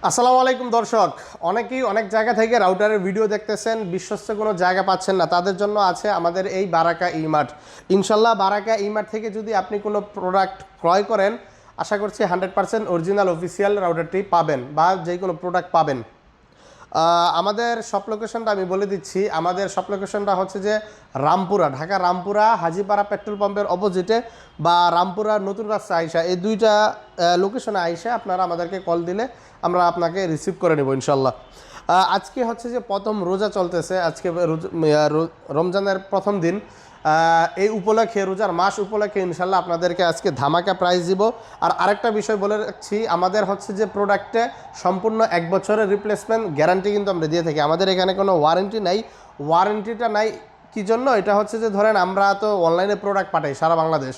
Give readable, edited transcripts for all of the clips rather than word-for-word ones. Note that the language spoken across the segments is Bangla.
আসসালামু আলাইকুম দর্শক। অনেকেই অনেক জায়গা থেকে রাউটারের ভিডিও দেখতেছেন, বিশ্বস্ত কোনো জায়গা পাচ্ছেন না, তাদের জন্য আছে আমাদের এই বারাকা ইমার্ট। ইনশাল্লাহ বারাকা ইমার্ট থেকে যদি আপনি কোনো প্রোডাক্ট ক্রয় করেন, আশা করছি 100% অরিজিনাল অফিসিয়াল রাউটারটি পাবেন বা যে কোনো প্রোডাক্ট পাবেন। আমাদের শপ লোকেশনটা আমি বলে দিচ্ছি। আমাদের শপ লোকেশনটা হচ্ছে যে রামপুরা, ঢাকা রামপুরা হাজিপাড়া পেট্রোল পাম্পের অপোজিটে, বা রামপুরা নতুন রাস্তা আইসা, এই দুইটা লোকেশনে আইসা আপনারা আমাদেরকে কল দিলে আমরা আপনাকে রিসিভ করে নেব ইনশাল্লাহ। আজকে হচ্ছে যে প্রথম রোজা চলতেছে, আজকে রমজানের প্রথম দিন। এই উপলক্ষে, রোজার মাস উপলক্ষে ইনশাল্লাহ আপনাদেরকে আজকে ধামাকা প্রাইস দিব। আর আরেকটা বিষয় বলে রাখছি, আমাদের হচ্ছে যে প্রোডাক্টে সম্পূর্ণ 1 বছরের রিপ্লেসমেন্ট গ্যারান্টি কিন্তু আমরা দিয়ে থাকি। আমাদের এখানে কোনো ওয়ারেন্টি নাই। ওয়ারেন্টিটা নাই কী জন্য? এটা হচ্ছে যে ধরেন আমরা তো অনলাইনে প্রোডাক্ট পাঠাই সারা বাংলাদেশ।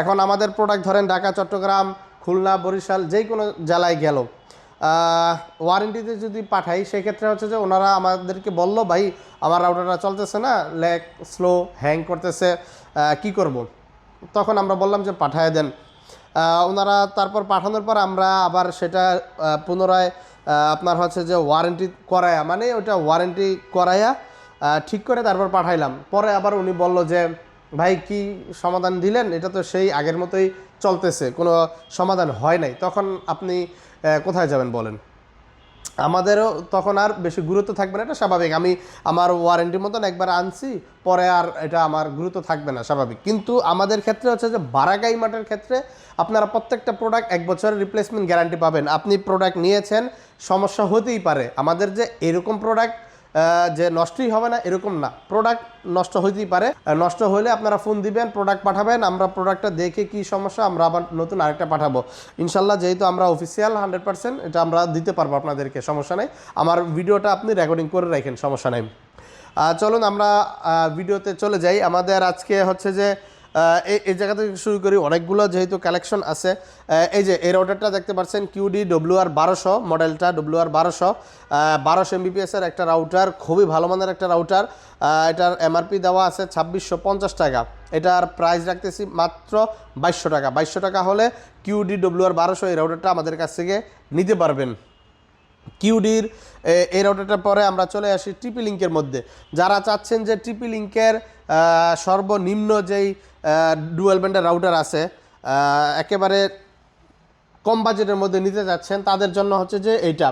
এখন আমাদের প্রোডাক্ট ধরেন ঢাকা, চট্টগ্রাম, খুলনা, বরিশাল যেই কোনো জেলায় গেল, ওয়ারেন্টিতে যদি পাঠাই, সেক্ষেত্রে হচ্ছে যে ওনারা আমাদেরকে বললো, ভাই আমার রাউটারটা চলতেছে না, ল্যাগ, স্লো, হ্যাং করতেছে, কি করব। তখন আমরা বললাম যে পাঠায় দেন। ওনারা তারপর পাঠানোর পর আমরা আবার সেটা পুনরায় আপনার হচ্ছে যে ওয়ারেন্টি করায়া, মানে ওটা ওয়ারেন্টি করায়া ঠিক করে তারপর পাঠাইলাম। পরে আবার উনি বলল যে ভাই কি সমাধান দিলেন, এটা তো সেই আগের মতোই চলতেছে, কোনো সমাধান হয় নাই। তখন আপনি কোথায় যাবেন বলেন? আমাদেরও তখন আর বেশি গুরুত্ব থাকবে না, এটা স্বাভাবিক। আমি আমার ওয়ারেন্টির মতন একবার আনছি, পরে আর এটা আমার গুরুত্ব থাকবে না, স্বাভাবিক। কিন্তু আমাদের ক্ষেত্রে হচ্ছে যে বারাকা ইমার্টের ক্ষেত্রে আপনারা প্রত্যেকটা প্রোডাক্ট 1 বছরের রিপ্লেসমেন্ট গ্যারান্টি পাবেন। আপনি প্রোডাক্ট নিয়েছেন, সমস্যা হতেই পারে। আমাদের যে এরকম প্রোডাক্ট যে নষ্টই হবে না এরকম না, প্রোডাক্ট নষ্ট হইতেই পারে। নষ্ট হলে আপনারা ফোন দিবেন, প্রোডাক্ট পাঠাবেন, আমরা প্রোডাক্টটা দেখে কি সমস্যা আমরা আবার নতুন আরেকটা পাঠাবো ইনশাল্লাহ। যেহেতু আমরা অফিসিয়াল 100% এটা আমরা দিতে পারবো আপনাদেরকে, সমস্যা নেই। আমার ভিডিওটা আপনি রেকর্ডিং করে রাখেন, সমস্যা নেই। চলুন আমরা ভিডিওতে চলে যাই। আমাদের আজকে হচ্ছে যে এই জায়গা থেকে শুরু করি, অনেকগুলো যেহেতু কালেকশন আছে। এই যে এই রাউটারটা দেখতে পাচ্ছেন, কিউডি WR1200 মডেলটা, WR1200 1200 MBPS-এর একটা রাউটার, খুবই ভালো মানের একটা রাউটার। এটার MRP দেওয়া আছে 2650 টাকা। এটার প্রাইস রাখতেছি মাত্র 2200 টাকা। 2200 টাকা হলে কিউডি WR1200 এই রাউটারটা আমাদের কাছ থেকে নিতে পারবেন। কিউডির এই রাউটারটার পরে আমরা চলে আসি টিপি লিঙ্কের মধ্যে। যারা চাচ্ছেন যে টিপি লিঙ্কের সর্বনিম্ন যেই ডুয়াল ব্যান্ডের রাউটার আছে, একেবারে কম বাজেটের মধ্যে নিতে যাচ্ছেন, তাদের জন্য হচ্ছে যে এইটা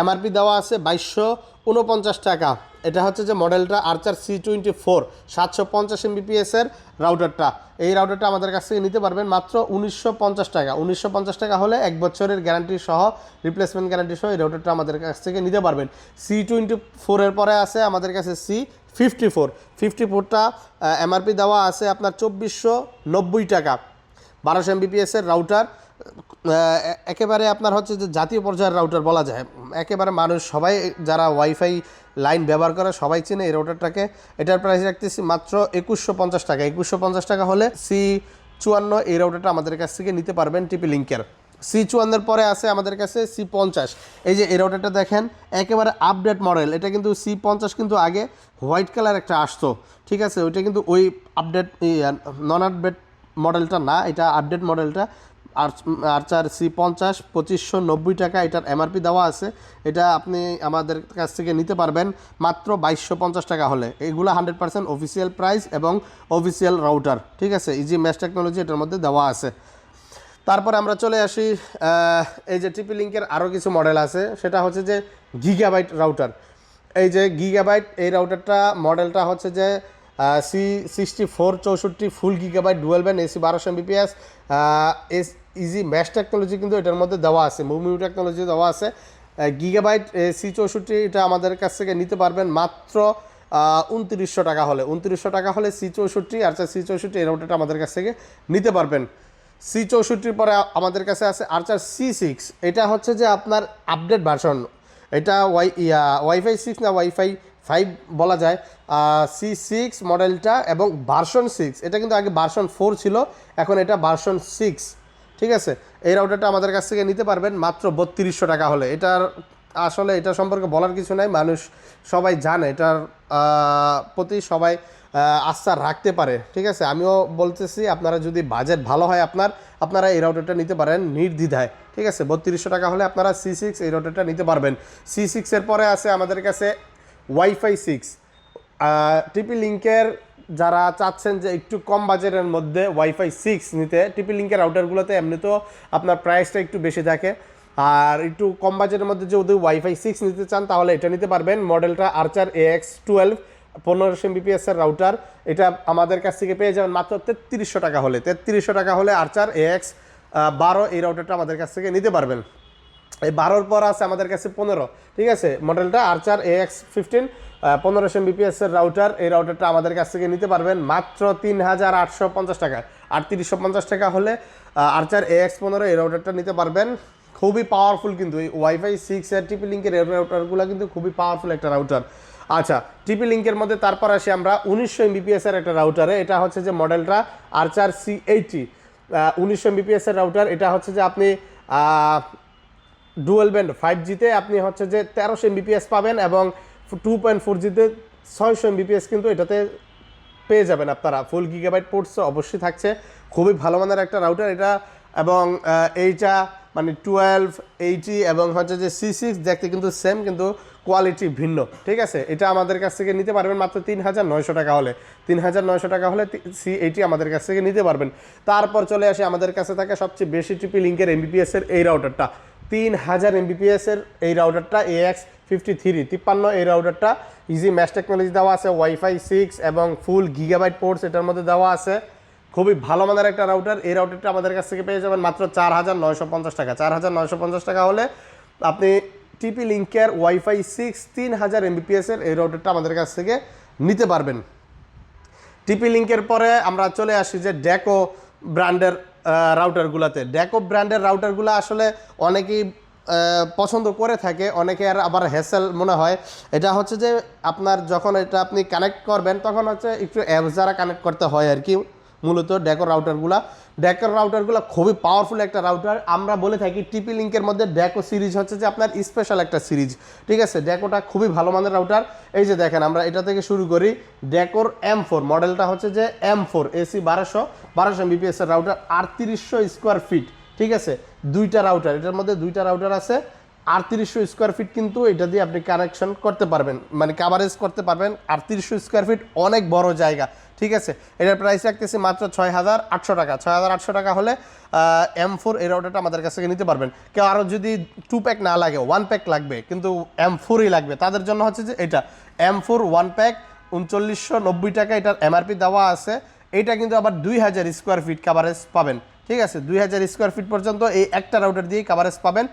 MRP দেওয়া আছে 2249 টাকা। এটা হচ্ছে যে মডেলটা আর্চার C24 750 MBPS-এর রাউটারটা। এই রাউটারটা আমাদের কাছ থেকে নিতে পারবেন মাত্র 1950 টাকা। 1950 টাকা হলে 1 বছরের গ্যারান্টি সহ, রিপ্লেসমেন্ট গ্যারান্টি সহ এই রাউটারটা আমাদের কাছ থেকে নিতে পারবেন। C24-এর পরে আছে আমাদের কাছে C54টা MRP দেওয়া আছে আপনার 2490 টাকা। 1200 MBPS-এর রাউটার, একেবারে আপনার হচ্ছে যে জাতীয় পর্যায়ের রাউটার বলা যায়। একেবারে মানুষ সবাই যারা ওয়াইফাই লাইন ব্যবহার করে সবাই চেনে এই রাউটারটাকে। এটার প্রাইস রাখতেছি মাত্র 2150 টাকা। 2150 টাকা হলে C54 এই রাউটারটা আমাদের কাছ থেকে নিতে পারবেন টিপি লিঙ্কের। C54-এর পরে আছে আমাদের কাছে C50। এই যে এই রাউটারটা দেখেন, একেবারে আপডেট মডেল। এটা কিন্তু C50 কিন্তু আগে হোয়াইট কালার একটা আসতো, ঠিক আছে, ওইটা কিন্তু ওই আপডেট নন আপডেট মডেলটা না, এটা আপডেট মডেলটা। আর্চার C50 2590 টাকা এটার MRP দেওয়া আছে। এটা আপনি আমাদের কাছ থেকে নিতে পারবেন মাত্র 2250 টাকা হলে। এগুলো 100% অফিসিয়াল প্রাইস এবং অফিসিয়াল রাউটার, ঠিক আছে। ইজি মেশ টেকনোলজি এটার মধ্যে দেওয়া আছে। তারপরে আমরা চলে আসি, এই যে টিপি লিঙ্কের আরও কিছু মডেল আছে, সেটা হচ্ছে যে গিগাবাইট রাউটার। এই যে গিগাবাইট এই রাউটারটা মডেলটা হচ্ছে যে C6464 ফুল gigabyte dual band AC 1200 MBPS easy mash technology কিন্তু এটার মধ্যে দেওয়া আছে, মুভিউ টেকনোলজি দেওয়া আছে। গিগাবাইট C64 এটা আমাদের কাছ থেকে নিতে পারবেন মাত্র 2900 টাকা হলে। 2900 টাকা হলে C64 আর্চার C64 এই রাউটারটা আমাদের কাছ থেকে নিতে পারবেন। C64-র পরে আমাদের কাছে আছে আর্চার C6। এটা হচ্ছে যে আপনার আপডেট ভার্সন। এটা ওয়াইফাই 6 না ওয়াইফাই 5 বলা যায়। C6 মডেলটা এবং ভার্সন 6, এটা কিন্তু আগে ভার্সন 4 ছিল, এখন এটা ভার্সন 6, ঠিক আছে। এই রাউটারটা আমাদের কাছ থেকে নিতে পারবেন মাত্র 3200 টাকা হলে। এটার আসলে এটা সম্পর্কে বলার কিছু নাই, মানুষ সবাই জানে, এটার প্রতি সবাই আস্থা রাখতে পারে। ঠিক আছে, আমিও বলতেছি আপনারা যদি বাজেট ভালো হয় আপনারা এই রাউটারটা নিতে পারেন নির্দ্বিধায়। ঠিক আছে, 3200 টাকা হলে আপনারা C6 এই রাউটারটা নিতে পারবেন। C6 এর পরে আছে আমাদের কাছে ওয়াইফাই 6। টিপি লিঙ্কের যারা চাচ্ছেন যে একটু কম বাজেটের মধ্যে ওয়াইফাই 6 নিতে, টিপি লিঙ্কের রাউটারগুলোতে এমনিতেও আপনার প্রাইসটা একটু বেশি থাকে, আর একটু কম বাজেটের মধ্যে যদি ওয়াইফাই 6 নিতে চান তাহলে এটা নিতে পারবেন। মডেলটা আর্চার AX12 1500 Mbps এর রাউটার। এটা আমাদের কাছ থেকে পেয়ে যাবেন মাত্র 3300 টাকা হলে। 3300 টাকা হলে আর্চার AX12 এই রাউটারটা আমাদের কাছ থেকে নিতে পারবেন। এই 12-র পর আছে আমাদের কাছে 15। ঠিক আছে, মডেলটা আর্চার AX15 1500 Mbps এর রাউটার। এই রাউটারটা আমাদের কাছ থেকে নিতে পারবেন মাত্র 3850 টাকা। 3850 টাকা হলে আর্চার AX15 এই রাউটারটা নিতে পারবেন। খুবই পাওয়ারফুল কিন্তু এই ওয়াইফাই 6 এর টিপি লিঙ্কের রাউটারগুলো কিন্তু খুবই পাওয়ারফুল একটা রাউটার। আচ্ছা, টিপি লিঙ্কের মধ্যে তারপর আসি আমরা 1900 Mbps এর একটা রাউটারে। এটা হচ্ছে যে মডেলটা আর্চার C80 1900 Mbps এর রাউটার। এটা হচ্ছে যে আপনি ডুয়েল ব্যান্ড 5G-তে আপনি হচ্ছে যে 1300 Mbps পাবেন, এবং 2.4G-তে 600 Mbps কিন্তু এটাতে পেয়ে যাবেন আপনারা। ফুল গিগাবাইট পোর্টস অবশ্যই থাকছে, খুবই ভালো মানের একটা রাউটার এটা। এবং এইটা মানে 1280 এবং হচ্ছে যে C6 দেখতে কিন্তু সেম, কিন্তু কোয়ালিটি ভিন্ন। ঠিক আছে, এটা আমাদের কাছ থেকে নিতে পারবেন মাত্র 3900 টাকা হলে। 3900 টাকা হলে C80 আমাদের কাছ থেকে নিতে পারবেন। তারপর চলে আসে আমাদের কাছে থাকে সবচেয়ে বেশি টিপি লিঙ্কের MBPS এর এই রাউটারটা। 3000 Mbps এর এই রাউটারটা AX53 53 এই রাউটারটা ইজি ম্যাশ টেকনোলজি দেওয়া আছে, ওয়াইফাই 6 এবং ফুল গিগাবাইট পোর্টস এটার মধ্যে দেওয়া আছে। খুবই ভালো মানের একটা রাউটার। এই রাউটারটা আমাদের কাছ থেকে পেয়ে যাবেন মাত্র 4950 টাকা। 4950 টাকা হলে আপনি টিপি লিঙ্কের ওয়াইফাই 6 3000 Mbps এর এই রাউটারটা আমাদের কাছ থেকে নিতে পারবেন। টিপি লিঙ্কের পরে আমরা চলে আসি যে ডেকো ব্র্যান্ডের রাউটারগুলোতে। ডেকো ব্র্যান্ডের রাউটারগুলো আসলে অনেকেই পছন্দ করে থাকে, অনেকে আর আবার হ্যাসেল মনে হয়। এটা হচ্ছে যে আপনার যখন এটা আপনি কানেক্ট করবেন তখন হচ্ছে একটু অ্যাপস দ্বারা কানেক্ট করতে হয় আর কি। মূলত ডেকোর রাউটারগুলো খুবই পাওয়ারফুল একটা রাউটার। আমরা বলে থাকি টিপি লিঙ্কের মধ্যে ডেকো সিরিজ হচ্ছে যে আপনার স্পেশাল একটা সিরিজ। ঠিক আছে, ডেকোটা খুবই ভালো মানের রাউটার। এই যে দেখেন, আমরা এটা থেকে শুরু করি। ডেকোর M4 মডেলটা হচ্ছে যে M4 AC 1200 Mbps এর রাউটার, 3800 স্কোয়ার ফিট। ঠিক আছে, দুইটা রাউটার, এটার মধ্যে দুইটা রাউটার আছে। 3800 স্কোয়ার ফিট কিন্তু এটা দিয়ে আপনি কানেকশন করতে পারবেন, মানে কাভারেজ করতে পারবেন। 3800 স্কোয়ার ফিট অনেক বড় জায়গা। ঠিক আছে, এটার প্রাইস রাখতেছি মাত্র 6800 টাকা। 6800 টাকা হলে M4 এই রাউটারটা আমাদের কাছ থেকে নিতে পারবেন। কেউ আরও যদি 2 প্যাক না লাগে, 1 প্যাক লাগবে কিন্তু M4ই লাগবে, তাদের জন্য হচ্ছে যে এটা M4 1 প্যাক 3990 টাকা এটার MRP দেওয়া আছে। এইটা কিন্তু আবার 2000 স্কোয়ার ফিট কাভারেজ পাবেন। ঠিক আছে, 2000 স্কোয়ার ফিট পর্যন্ত এই একটা রাউটার দিয়েই কাভারেজ পাবেন।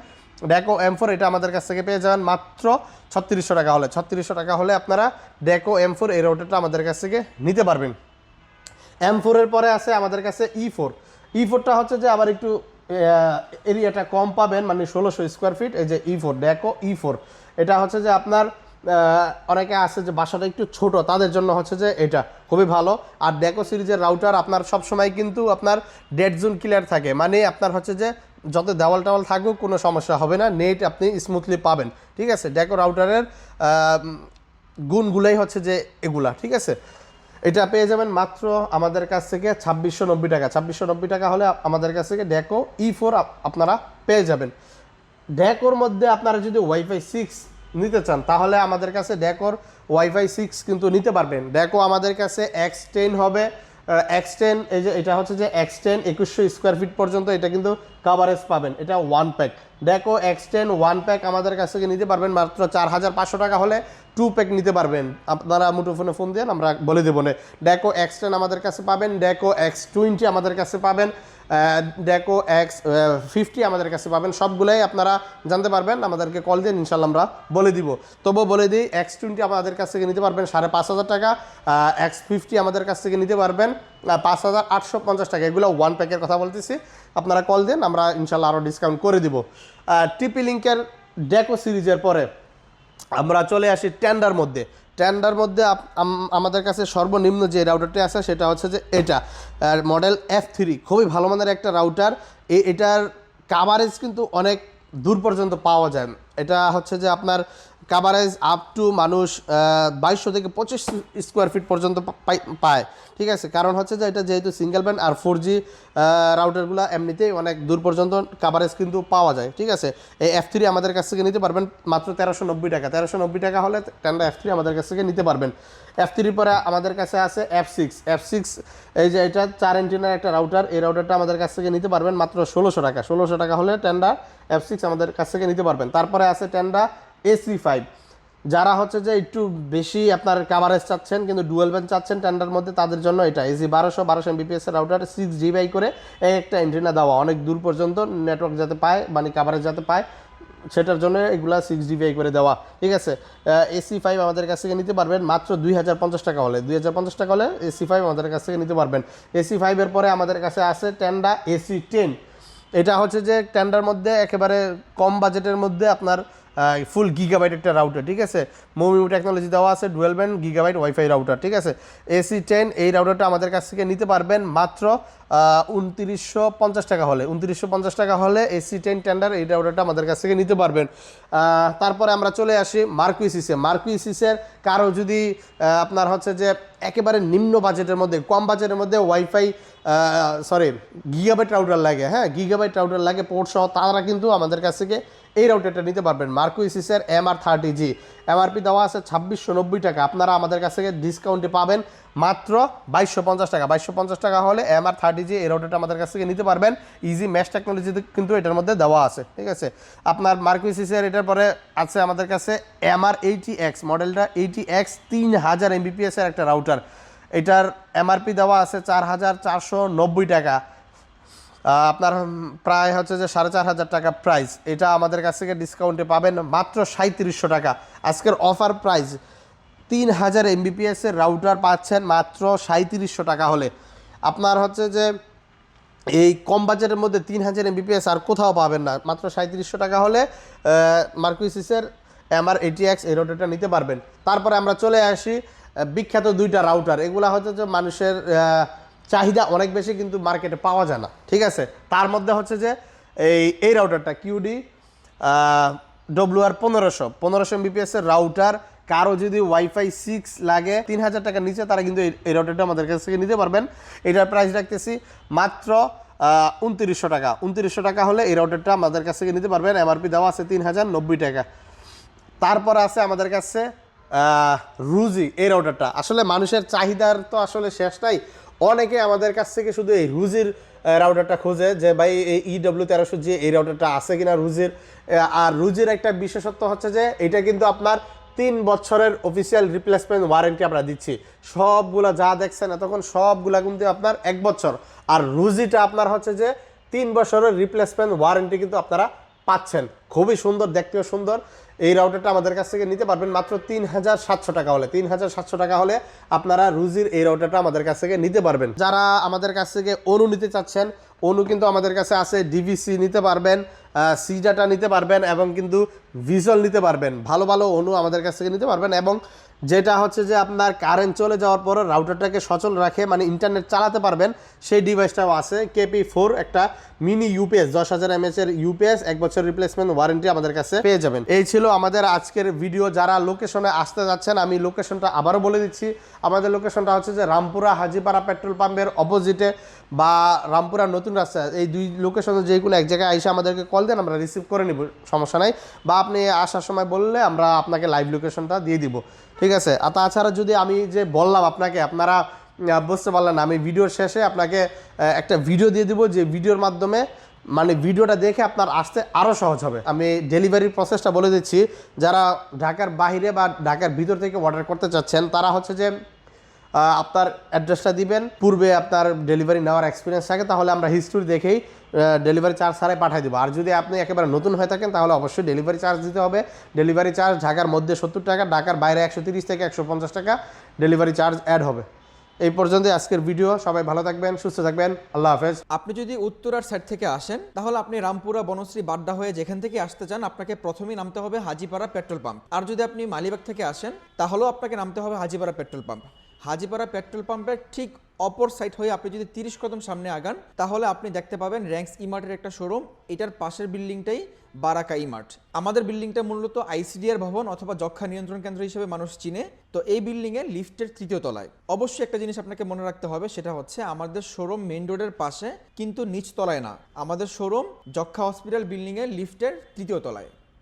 ডেকো M4 এটা আমাদের কাছ থেকে পেয়ে যাবেন মাত্র 3600 টাকা হলে। 3600 টাকা হলে আপনারা ডেকো M4 এই রাউটারটা আমাদের কাছ থেকে নিতে পারবেন। M4 এর পরে আছে আমাদের কাছে E4টা হচ্ছে যে আবার একটু এরিয়াটা কম পাবেন, মানে 1600 স্কোয়ার ফিট। এই যে E4 ডেকো E4 এটা হচ্ছে যে আপনার অনেকে আছে যে বাসাটা একটু ছোট, তাদের জন্য হচ্ছে যে এটা খুবই ভালো। আর ডেকো সিরিজের রাউটার আপনার সবসময় কিন্তু আপনার ডেড জোন ক্লিয়ার থাকে, মানে আপনার হচ্ছে যে যত দেওয়াল টাওয়াল থাকুক কোনো সমস্যা হবে না, নেট আপনি স্মুথলি পাবেন। ঠিক আছে, ডেকো রাউটারের গুণগুলোই হচ্ছে যে এগুলা। ঠিক আছে, এটা পেয়ে যাবেন মাত্র আমাদের কাছ থেকে 2690 টাকা। 2690 টাকা হলে আমাদের কাছ থেকে ডেকো E4 আপনারা পেয়ে যাবেন। ডেকোর মধ্যে আপনারা যদি ওয়াইফাই 6 নিতে চান তাহলে আমাদের কাছে ডেকোর ওয়াইফাই 6 কিন্তু নিতে পারবেন। ডেকো আমাদের কাছে X10 হবে। X10 এই যে এটা হচ্ছে যে X10 2100 স্কোয়ার ফিট পর্যন্ত এটা কিন্তু কাভারেজ পাবেন। এটা 1 প্যাক ডেকো X10 1 প্যাক আমাদের কাছ থেকে নিতে পারবেন মাত্র 4500 টাকা হলে 2 প্যাক নিতে পারবেন। আপনারা মুঠোফোনে ফোন দেন, আমরা বলে দেবো না। ডেকো X10 আমাদের কাছে পাবেন, ডেকো X20 আমাদের কাছে পাবেন, ডেকো X50 আমাদের কাছে পাবেন। সবগুলাই আপনারা জানতে পারবেন, আমাদেরকে কল দিন, ইনশাল্লাহ আমরা বলে দিব। তবুও বলে দিই, X20 আমাদের কাছ থেকে নিতে পারবেন 5500 টাকা, X50 আমাদের কাছ থেকে নিতে পারবেন 5850 টাকা। এগুলো 1 প্যাকের কথা বলতেছি, আপনারা কল দেন, আমরা ইনশাল্লাহ আরও ডিসকাউন্ট করে দিব। টিপি লিঙ্কের ডেকো সিরিজের পরে আমরা চলে আসি টেন্ডার মধ্যে। আমাদের কাছে সর্বনিম্ন যে রাউটারটি আছে সেটা হচ্ছে যে এটা মডেল F3, খুবই ভালো মানের একটা রাউটার। এটার কাভারেজ কিন্তু অনেক দূর পর্যন্ত পাওয়া যায়। এটা হচ্ছে যে আপনার কাভারেজ আপ টু মানুষ 2200 থেকে 25 স্কোয়ার ফিট পর্যন্ত পায়, ঠিক আছে। কারণ হচ্ছে যে এটা যেহেতু সিঙ্গেল ব্যান্ড আর 4G রাউটারগুলো এমনিতেই অনেক দূর পর্যন্ত কাভারেজ কিন্তু পাওয়া যায়, ঠিক আছে। এই F3 আমাদের কাছ থেকে নিতে পারবেন মাত্র 1390 টাকা। 1390 টাকা হলে টেন্ডা F3 আমাদের কাছ থেকে নিতে পারবেন। F3 পরে আমাদের কাছে আছে F6 এই যে এটা 4 এন্টিনার একটা রাউটার, এই রাউটারটা আমাদের কাছ থেকে নিতে পারবেন মাত্র 1600 টাকা। 1600 টাকা হলে টেন্ডা F6 আমাদের কাছ থেকে নিতে পারবেন। তারপরে আছে টেন্ডা AC5, যারা হচ্ছে যে একটু বেশি আপনার কাভারেজ চাচ্ছেন কিন্তু ডুয়েল ব্যান্ড চাচ্ছেন টেন্ডার মধ্যে, তাদের জন্য এটা AC 1200 Mbps এর রাউটার 6GB করে এই একটা এন্টিনা দেওয়া, অনেক দূর পর্যন্ত নেটওয়ার্ক যাতে পায়, মানে কাভারেজ যাতে পায়, সেটার জন্য এগুলা 6GB করে দেওয়া, ঠিক আছে। AC5 আমাদের কাছ থেকে নিতে পারবেন মাত্র 2050 টাকা হলে। 2050 টাকা হলে AC5 আমাদের কাছ থেকে নিতে পারবেন। AC5 এর পরে আমাদের কাছে আছে টেন্ডা AC10। এটা হচ্ছে যে টেন্ডার মধ্যে একেবারে কম বাজেটের মধ্যে আপনার ফুল গিগাবাইট একটা রাউটার, ঠিক আছে। মোমিউ টেকনোলজি দেওয়া আছে, dual band gigabyte wifi router, ঠিক আছে। AC10 এই রাউটারটা আমাদের কাছ থেকে নিতে পারবেন মাত্র 2950 টাকা হলে। 2950 টাকা হলে AC10 টেন্ডার এই রাউটারটা আমাদের কাছ থেকে নিতে পারবেন। তারপরে আমরা চলে আসি মার্কুইসিসে। মার্কুইসিসের কারো যদি আপনার হচ্ছে যে একেবারে নিম্ন বাজেটের মধ্যে, কম বাজেটের মধ্যে ওয়াইফাই গিগাবাইট রাউটার লাগে, হ্যাঁ গিগাবাইট রাউটার লাগে পোর্ট সহ, তারা কিন্তু আমাদের কাছ থেকে এই রাউটারটা নিতে পারবেন। মার্কুইসিসের MR30G MRP দেওয়া আছে 2690 টাকা, আপনারা আমাদের কাছ থেকে ডিসকাউন্টে পাবেন মাত্র 2250 টাকা। 2250 টাকা হলে MR30G এই রাউটারটা আমাদের কাছ থেকে নিতে পারবেন। ইজি মেশ টেকনোলজি কিন্তু এটার মধ্যে দেওয়া আছে, ঠিক আছে। আপনার মার্কুইসিসের এটার পরে আছে আমাদের কাছে MR80X মডেলটা, 80X 3000 Mbps এর একটা রাউটার, এটার MRP দেওয়া আছে 4490 টাকা, আপনার প্রায় হচ্ছে যে 4500 টাকা প্রাইস। এটা আমাদের কাছ থেকে ডিসকাউন্টে পাবেন মাত্র 3700 টাকা। আজকের অফার প্রাইস 3000 Mbps এর রাউটার পাচ্ছেন মাত্র 3700 টাকা হলে। আপনার হচ্ছে যে এই কম বাজেটের মধ্যে 3000 Mbps আর কোথাও পাবেন না, মাত্র 3700 টাকা হলে মার্কুইসিসের MR80X এই রাউটারটা নিতে পারবেন। তারপরে আমরা চলে আসি বিখ্যাত দুইটা রাউটার, এগুলা হচ্ছে যে মানুষের চাহিদা অনেক বেশি কিন্তু মার্কেটে পাওয়া যায় না, ঠিক আছে। তার মধ্যে হচ্ছে যে এই রাউটারটা QD WR 1500 Mbps এর রাউটার, কারো যদি ওয়াইফাই 6 লাগে 3000 টাকার নিচে, তারা কিন্তু এই রাউটারটা আমাদের কাছ থেকে নিতে পারবেন। এটার প্রাইস রাখতেছি মাত্র 2900 টাকা। 2900 টাকা হলে এই রাউটারটা আমাদের কাছ থেকে নিতে পারবেন। MRP দেওয়া আছে 3090 টাকা। তারপর আছে আমাদের কাছে রুজি এই রাউটারটা। আসলে মানুষের চাহিদার তো আসলে শেষ নাই, অনেকে আমাদের কাছ থেকে শুধু এই রুজির রাউটারটা খোঁজে যে ভাই এই EW1300G এই রাউটারটা আছে কিনা রুজির। আর রুজির একটা বিশেষত্ব হচ্ছে যে এটা কিন্তু আপনার 3 বছরের অফিসিয়াল রিপ্লেসমেন্ট ওয়ারেন্টি আমরা দিচ্ছি। সবগুলা যা দেখছেন এতক্ষণ সবগুলা কিন্তু আপনার 1 বছর, আর রুজিটা আপনার হচ্ছে যে 3 বছরের রিপ্লেসমেন্ট ওয়ারেন্টি কিন্তু আপনারা পাচ্ছেন। খুবই সুন্দর, দেখতেও সুন্দর। এই রাউটারটা আমাদের কাছ থেকে নিতে পারবেন মাত্র 3700 টাকা হলে। 3700 টাকা হলে আপনারা রুজির এই রাউটারটা আমাদের কাছ থেকে নিতে পারবেন। যারা আমাদের কাছ থেকে অনু নিতে চাচ্ছেন, অনু কিন্তু আমাদের কাছে আছে, DVC নিতে পারবেন, সিডাটা নিতে পারবেন এবং কিন্তু ভিজুয়াল নিতে পারবেন। ভালো ভালো অনু আমাদের কাছ থেকে নিতে পারবেন। এবং যেটা হচ্ছে যে আপনার কারেন্ট চলে যাওয়ার পর রাউটারটাকে সচল রাখে, মানে ইন্টারনেট চালাতে পারবেন, সেই ডিভাইসটাও আছে। KP4 একটা মিনি UPS 10000 mAh এর UPS, 1 বছর রিপ্লেসমেন্ট ওয়ারেন্টি আমাদের কাছে পেয়ে যাবেন। এই ছিল আমাদের আজকের ভিডিও। যারা লোকেশনে আসতে যাচ্ছেন, আমি লোকেশনটা আবারও বলে দিচ্ছি। আমাদের লোকেশনটা হচ্ছে যে রামপুরা হাজিপাড়া পেট্রোল পাম্পের অপোজিটে বা রামপুরা নতুন রাস্তা, এই দুই লোকেশনে যে কোনো এক জায়গায় এসে আমাদেরকে কল দেন, আমরা রিসিভ করে নিব, সমস্যা নাই। বা আপনি আসার সময় বললে আমরা আপনাকে লাইভ লোকেশনটা দিয়ে দিব, ঠিক আছে। আর তাছাড়া যদি আমি যে বললাম আপনাকে, আপনারা বুঝতে পারলেন, আমি ভিডিওর শেষে আপনাকে একটা ভিডিও দিয়ে দিব, যে ভিডিওর মাধ্যমে মানে ভিডিওটা দেখে আপনার আসতে আরও সহজ হবে। আমি ডেলিভারির প্রসেসটা বলে দিচ্ছি। যারা ঢাকার বাইরে বা ঢাকার ভিতর থেকে অর্ডার করতে চাচ্ছেন, তারা হচ্ছে যে আপনার অ্যাড্রেসটা দিবেন, পূর্বে আপনার ডেলিভারি নেওয়ার এক্সপিরিয়েন্স থাকে, তাহলে আমরা হিস্ট্রি দেখেই ডেলিভারি চার্জ ছাড়াই পাঠিয়ে দেবো। আর যদি আপনি একেবারে নতুন হয়ে থাকেন, তাহলে অবশ্যই ডেলিভারি চার্জ দিতে হবে। ডেলিভারি চার্জ ঢাকার মধ্যে 70 টাকা, ঢাকার বাইরে 130 থেকে 150 টাকা ডেলিভারি চার্জ অ্যাড হবে। এই পর্যন্ত আজকের ভিডিও। সবাই ভালো থাকবেন, সুস্থ থাকবেন, আল্লাহ হাফেজ। আপনি যদি উত্তরার সাইড থেকে আসেন, তাহলে আপনি রামপুরা বনশ্রী বাড্ডা হয়ে যেখান থেকে আসতে চান, আপনাকে প্রথমেই নামতে হবে হাজিপাড়া পেট্রোল পাম্প। আর যদি আপনি মালিবাগ থেকে আসেন, তাহলেও আপনাকে নামতে হবে Hajipara petrol pump. Hajipara petrol পাম্পের ঠিক অপর সাইড হয়ে আপনি যদি 30 কদম সামনে আগান তাহলে আপনি দেখতে পাবেন র্যাঙ্কস ইমার্টের একটা শোরুম। এটার পাশের বিল্ডিংটাই বারাকা ইমার্ট। আমাদের বিল্ডিংটা মূলত আইসিডিআর ভবন অথবা যক্ষ্মা নিয়ন্ত্রণ কেন্দ্র হিসেবে মানুষ চিনে। তো এই বিল্ডিংয়ে লিফটের 3য় তলায়। অবশ্যই একটা জিনিস আপনাকে মনে রাখতে হবে, সেটা হচ্ছে আমাদের শোরুম মেইন রোডের পাশে, কিন্তু নিচ তলায় না। আমাদের শোরুম যক্ষ্মা হসপিটাল বিল্ডিংয়ের লিফটের 3য় তলায়।